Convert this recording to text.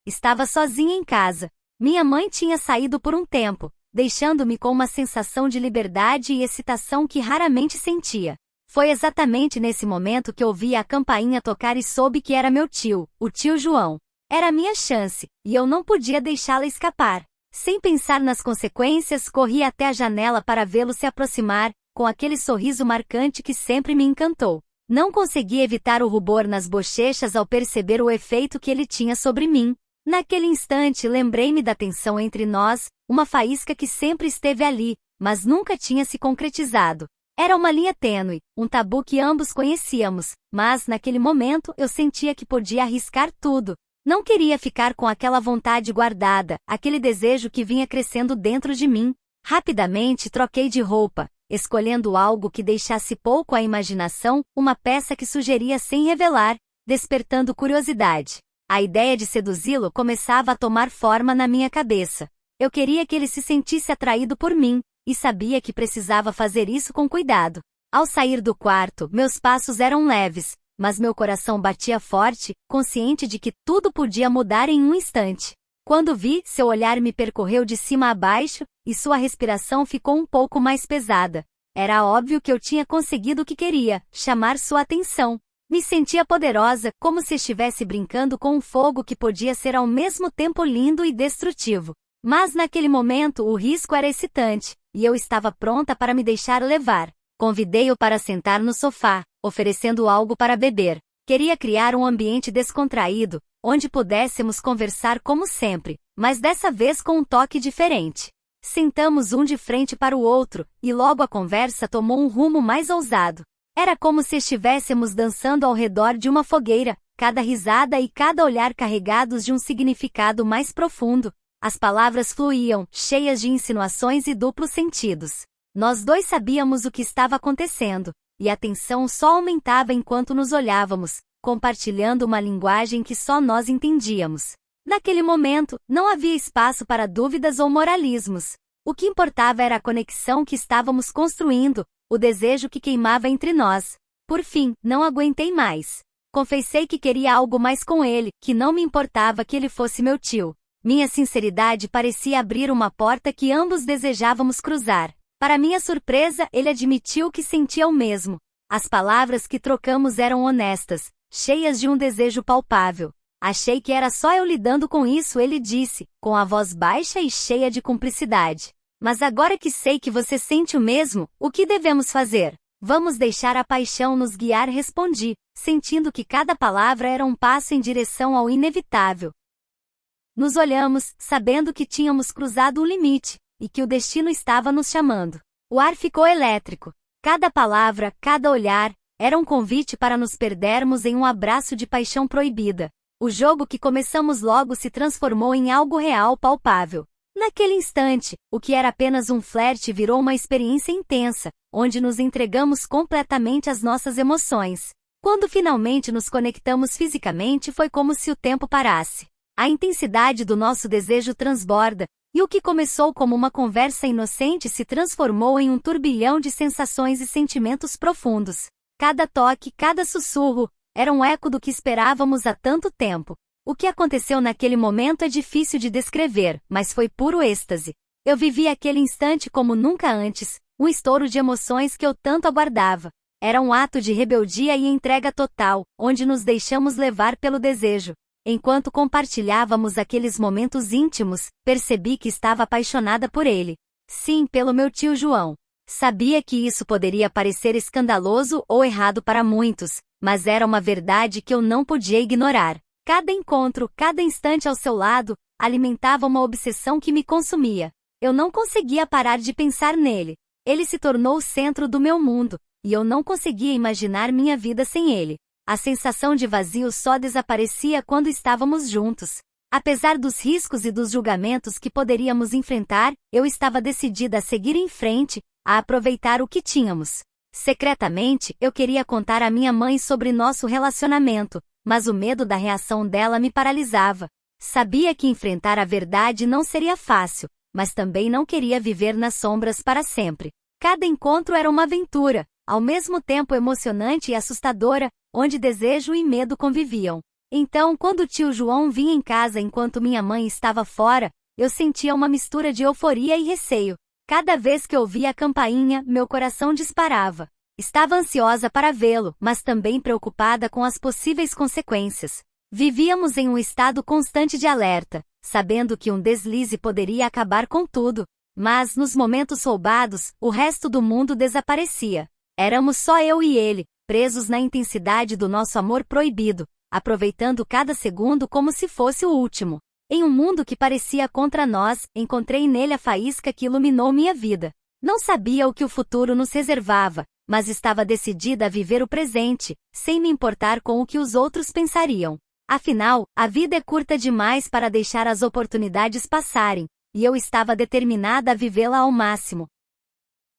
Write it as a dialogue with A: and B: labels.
A: Estava sozinha em casa. Minha mãe tinha saído por um tempo, deixando-me com uma sensação de liberdade e excitação que raramente sentia. Foi exatamente nesse momento que ouvi a campainha tocar e soube que era meu tio, o tio João. Era a minha chance, e eu não podia deixá-la escapar. Sem pensar nas consequências, corri até a janela para vê-lo se aproximar, com aquele sorriso marcante que sempre me encantou. Não consegui evitar o rubor nas bochechas ao perceber o efeito que ele tinha sobre mim. Naquele instante lembrei-me da tensão entre nós, uma faísca que sempre esteve ali, mas nunca tinha se concretizado. Era uma linha tênue, um tabu que ambos conhecíamos, mas naquele momento eu sentia que podia arriscar tudo. Não queria ficar com aquela vontade guardada, aquele desejo que vinha crescendo dentro de mim. Rapidamente troquei de roupa, escolhendo algo que deixasse pouco à imaginação, uma peça que sugeria sem revelar, despertando curiosidade. A ideia de seduzi-lo começava a tomar forma na minha cabeça. Eu queria que ele se sentisse atraído por mim, e sabia que precisava fazer isso com cuidado. Ao sair do quarto, meus passos eram leves, mas meu coração batia forte, consciente de que tudo podia mudar em um instante. Quando vi, seu olhar me percorreu de cima a baixo, e sua respiração ficou um pouco mais pesada. Era óbvio que eu tinha conseguido o que queria, chamar sua atenção. Me sentia poderosa, como se estivesse brincando com um fogo que podia ser ao mesmo tempo lindo e destrutivo. Mas naquele momento o risco era excitante, e eu estava pronta para me deixar levar. Convidei-o para sentar no sofá, oferecendo algo para beber. Queria criar um ambiente descontraído, onde pudéssemos conversar como sempre, mas dessa vez com um toque diferente. Sentamos um de frente para o outro, e logo a conversa tomou um rumo mais ousado. Era como se estivéssemos dançando ao redor de uma fogueira, cada risada e cada olhar carregados de um significado mais profundo. As palavras fluíam, cheias de insinuações e duplos sentidos. Nós dois sabíamos o que estava acontecendo, e a tensão só aumentava enquanto nos olhávamos, compartilhando uma linguagem que só nós entendíamos. Naquele momento, não havia espaço para dúvidas ou moralismos. O que importava era a conexão que estávamos construindo, o desejo que queimava entre nós. Por fim, não aguentei mais. Confessei que queria algo mais com ele, que não me importava que ele fosse meu tio. Minha sinceridade parecia abrir uma porta que ambos desejávamos cruzar. Para minha surpresa, ele admitiu que sentia o mesmo. As palavras que trocamos eram honestas, cheias de um desejo palpável. Achei que era só eu lidando com isso, ele disse, com a voz baixa e cheia de cumplicidade. Mas agora que sei que você sente o mesmo, o que devemos fazer? Vamos deixar a paixão nos guiar, respondi, sentindo que cada palavra era um passo em direção ao inevitável. Nos olhamos, sabendo que tínhamos cruzado o limite, e que o destino estava nos chamando. O ar ficou elétrico. Cada palavra, cada olhar, era um convite para nos perdermos em um abraço de paixão proibida. O jogo que começamos logo se transformou em algo real, palpável. Naquele instante, o que era apenas um flerte virou uma experiência intensa, onde nos entregamos completamente às nossas emoções. Quando finalmente nos conectamos fisicamente, foi como se o tempo parasse. A intensidade do nosso desejo transborda, e o que começou como uma conversa inocente se transformou em um turbilhão de sensações e sentimentos profundos. Cada toque, cada sussurro, era um eco do que esperávamos há tanto tempo. O que aconteceu naquele momento é difícil de descrever, mas foi puro êxtase. Eu vivi aquele instante como nunca antes, um estouro de emoções que eu tanto aguardava. Era um ato de rebeldia e entrega total, onde nos deixamos levar pelo desejo. Enquanto compartilhávamos aqueles momentos íntimos, percebi que estava apaixonada por ele. Sim, pelo meu tio João. Sabia que isso poderia parecer escandaloso ou errado para muitos, mas era uma verdade que eu não podia ignorar. Cada encontro, cada instante ao seu lado, alimentava uma obsessão que me consumia. Eu não conseguia parar de pensar nele. Ele se tornou o centro do meu mundo, e eu não conseguia imaginar minha vida sem ele. A sensação de vazio só desaparecia quando estávamos juntos. Apesar dos riscos e dos julgamentos que poderíamos enfrentar, eu estava decidida a seguir em frente, a aproveitar o que tínhamos. Secretamente, eu queria contar à minha mãe sobre nosso relacionamento, mas o medo da reação dela me paralisava. Sabia que enfrentar a verdade não seria fácil, mas também não queria viver nas sombras para sempre. Cada encontro era uma aventura, ao mesmo tempo emocionante e assustadora, onde desejo e medo conviviam. Então, quando o tio João vinha em casa enquanto minha mãe estava fora, eu sentia uma mistura de euforia e receio. Cada vez que ouvia a campainha, meu coração disparava. Estava ansiosa para vê-lo, mas também preocupada com as possíveis consequências. Vivíamos em um estado constante de alerta, sabendo que um deslize poderia acabar com tudo. Mas, nos momentos roubados, o resto do mundo desaparecia. Éramos só eu e ele, presos na intensidade do nosso amor proibido, aproveitando cada segundo como se fosse o último. Em um mundo que parecia contra nós, encontrei nele a faísca que iluminou minha vida. Não sabia o que o futuro nos reservava, mas estava decidida a viver o presente, sem me importar com o que os outros pensariam. Afinal, a vida é curta demais para deixar as oportunidades passarem, e eu estava determinada a vivê-la ao máximo.